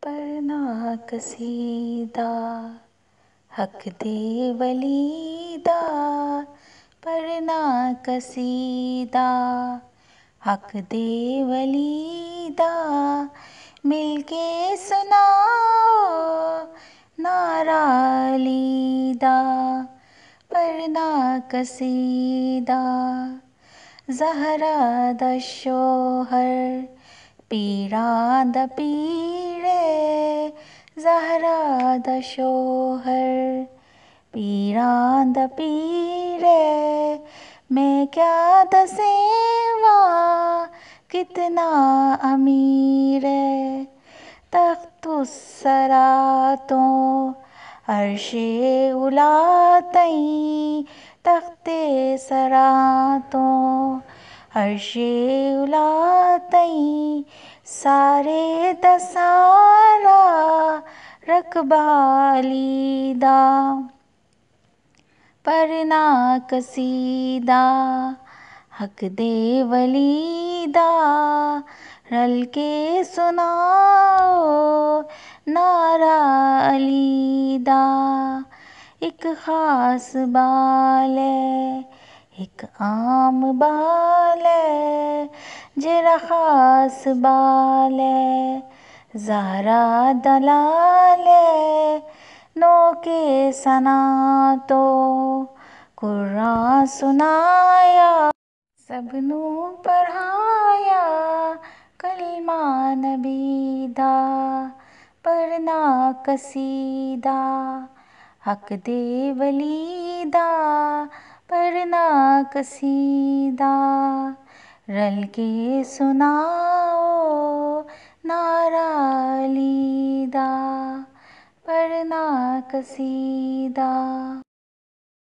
पढ़ना कसीदा हक दे वलीदा। पढ़ना कसीदा हक दे वलीदा। मिलके सुनाओ नारा अलीदा। पढ़ना कसीदा ज़हरा दा शोहर पीरां दा पीरे। ज़हरा दा शोहर पीरां दा पीरे। मैं क्या दसेवां कितना अमीर है। तख्तुस्सरा तो अर्शे उला तईं। तख्ते सरा तो अर्शे उला तईं। सारे दा सारा रकबा अलीदा। पढ़ना कसीदा हक दे वलीदा। रल के सुनाओ नारा अलीदा। एक ख़ास बाल है एक आम बाल है। जेड़ा ख़ास बाल है ज़हरा दा लाल है। नोके सना तो कुरान सुनाया। सबनू पढ़ाया कलमा नबी दा। पढ़ना कसीदा हक दे वलीदा। पढ़ना कसीदा रल के सुनाओ नारा अलीदा। पढ़ना कसीदा।